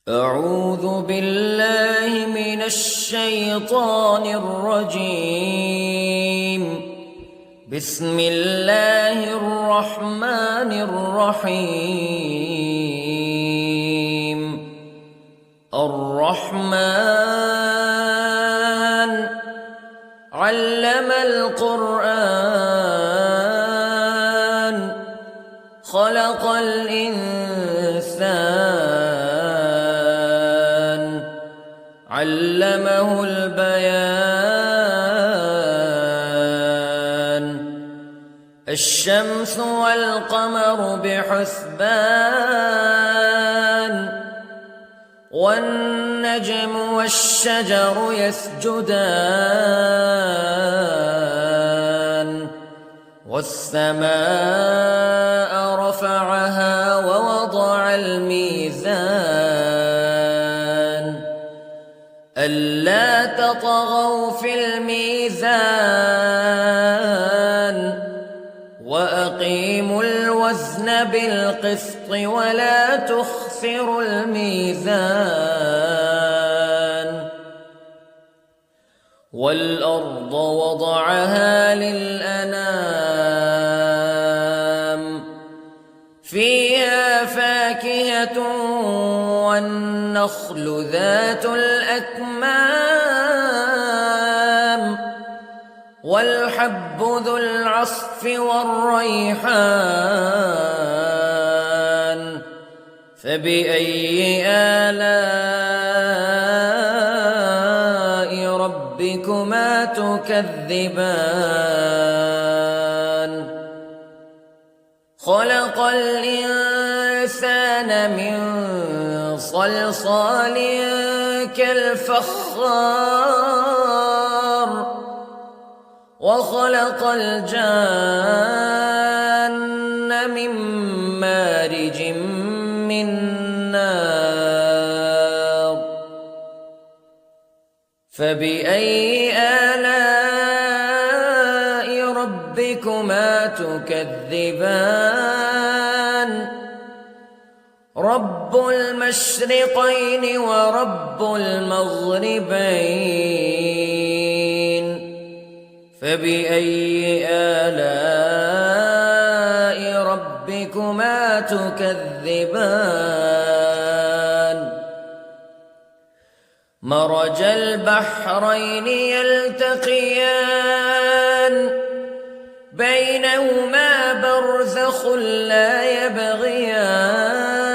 أعوذ بالله من الشيطان الرجيم. بسم الله الرحمن الرحيم. الرحمن علم القرآن خلق الإنسان علمه البيان. الشمس والقمر بحسبان والنجم والشجر يسجدان والسماء رفعها ووضع الميزان ألا تطغوا في الميزان وأقيموا الوزن بالقسط ولا تخسروا الميزان. والأرض وضعها للأنام فيها فاكهة والنخل ذات الأكمام والحب ذو العصف والريحان فبأي آلاء ربكما تكذبان. خلق الإنسان من صلصال كالفخار وخلق الجان من مارج من نار فبأي آلاء ربكما تكذبان. رب المشرقين ورب المغربين فبأي آلاء ربكما تكذبان. مرج البحرين يلتقيان بينهما برزخ لا يبغيان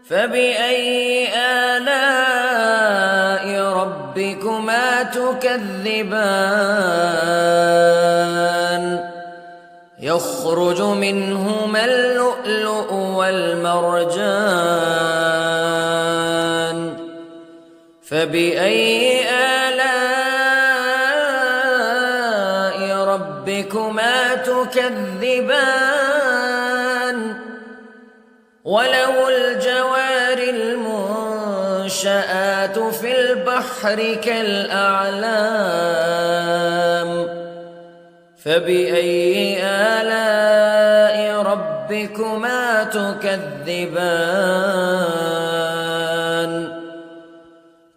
فبأي آلاء ربكما تكذبان. يخرج منهما اللؤلؤ والمرجان فبأي آلاء ربكما تكذبان. وله الجوار المنشآت في البحر كالأعلام فبأي آلاء ربكما تكذبان.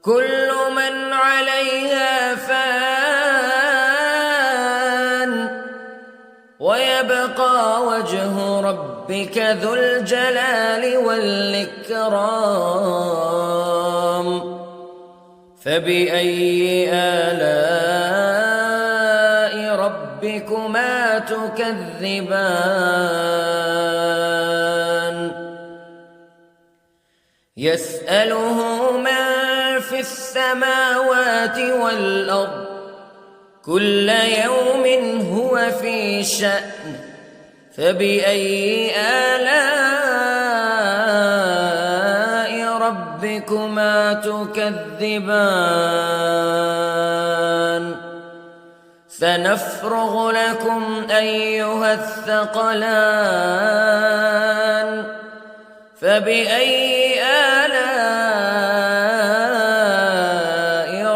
كل من عليها فان ويبقى وجه ربك ذو الجلال والإكرام فبأي آلاء ربكما تكذبان. يسأله من في السماوات والأرض كل يوم هو في شأن فبأي آلاء ربكما تكذبان. سنفرغ لكم أيها الثقلان فبأي آلاء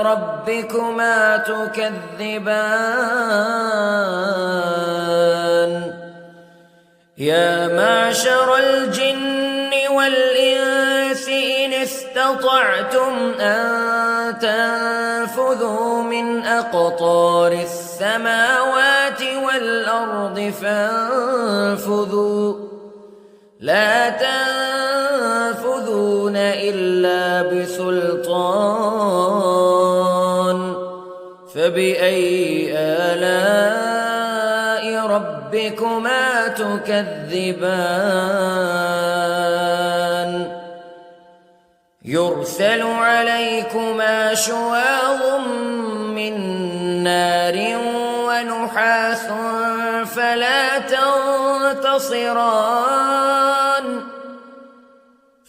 ربكما تكذبان. يا معشر الجن والإنس إن استطعتم أن تنفذوا من أقطار السماوات والأرض فانفذوا لا تنفذون إلا بسلطان فبأي آلاء ربكما تكذبان يرسل عليكما شواظ من نار ونحاس فلا تنتصران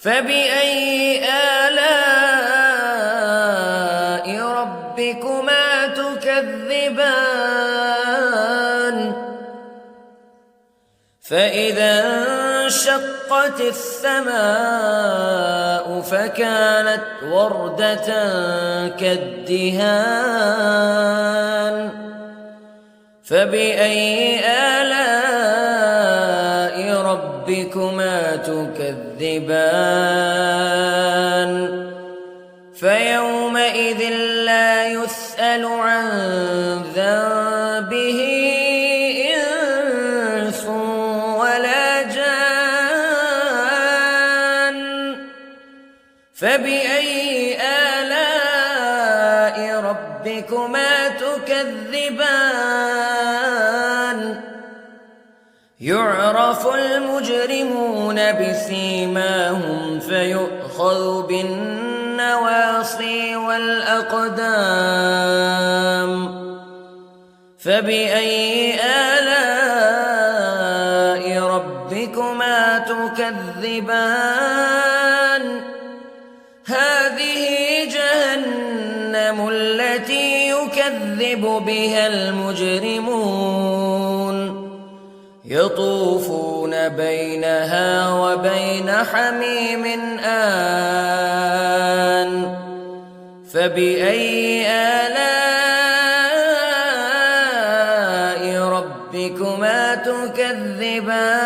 فبأي آلاء ربكما تكذبان فإذا انشقت السماء فكانت وردة كالدهان فبأي آلاء ربكما تكذبان فيومئذ لا يسأل عن ذنبه إنس ولا جان فبأي آلاء ربكما تكذبان يعرف المجرمون بسيماهم فيؤخذ بالنواصي والأقدام فبأي آلاء ربكما تكذبان هذه جهنم التي يكذب بها المجرمون يطوفون بينها وبين حميم آن فبأي آلاء ربكما تكذبان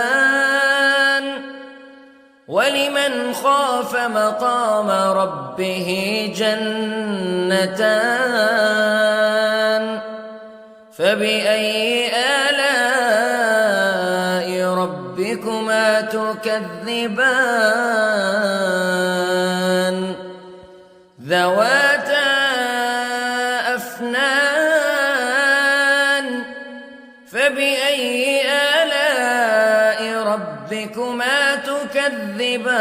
ولمن خاف مقام ربه جنتان فبأي آلاء ربكما تكذبان ذواتا أفنان فبأي آلاء ربكما تكذبان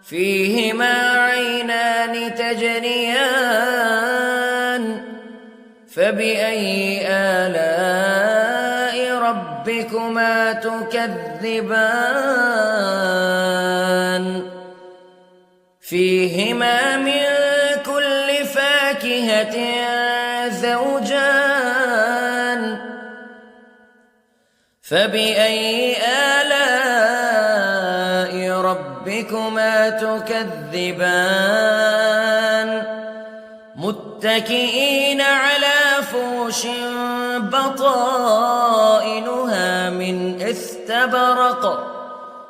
فيهما عينان تجريان فبأي آلاء ربكما تكذبان فيهما من كل فاكهة زوجان فبأي آلاء ربكما تكذبان متكئين على فرش بطائنها من استبرق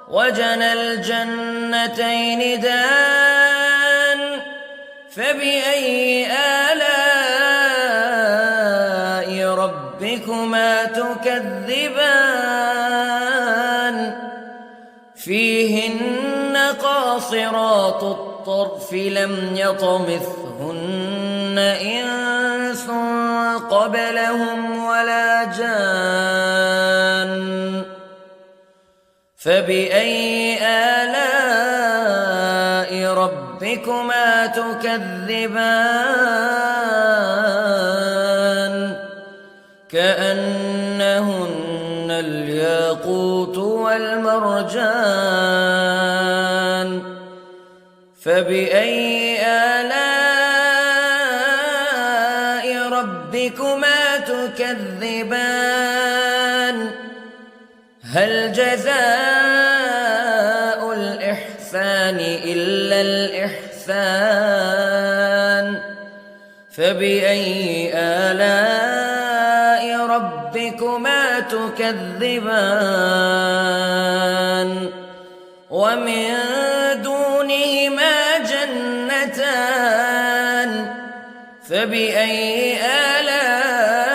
وجنى الجنتين دان فبأي آلاء ربكما تكذبان فيهن قاصرات الطرف لم يطمثهن إنس قبلهم ولا جان فبأي آلاء ربكما تكذبان كأنهن الياقوت والمرجان فبأي آلاء ربكما تكذبان هل جزاء الإحسان إلا الإحسان فبأي آلاء ربكما تكذبان ومن دونهما جنتان فبأي آلاء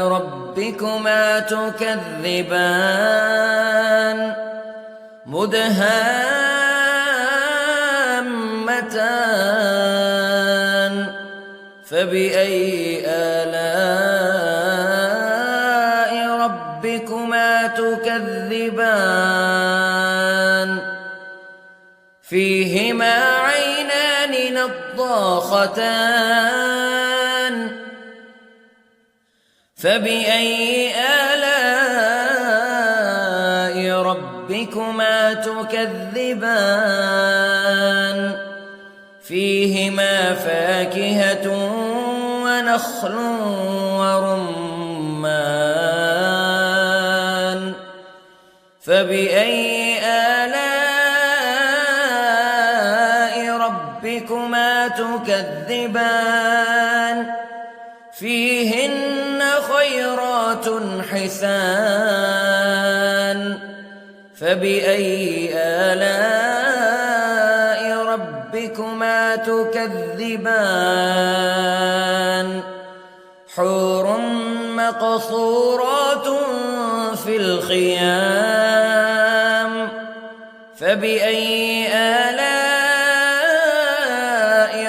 ربكما تكذبان مدهامتان فبأي آلاء ربكما تكذبان فيهما عينان نضاختان فبأي آلاء ربكما تكذبان فيهما فاكهة ونخل ورمان فبأي آلاء ربكما تكذبان فيهن خيرات حسان فبأي آلاء ربكما تكذبان حور مقصورات في الخيام فبأي آلاء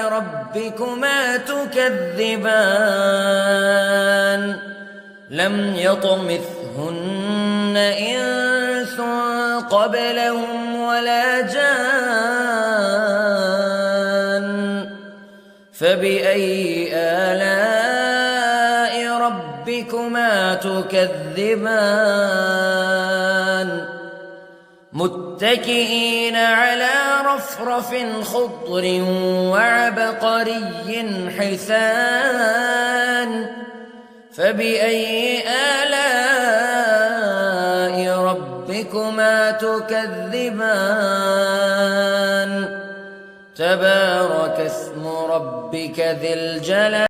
ربكما تكذبان لم يطمثهن إنس قبلهم ولا جان فبأي آلاء ربكما تكذبان متكئين على رفرف خضر وعبقري حسان فبأي آلاء ربكما تكذبان تبارك اسم ربك ذي الجلال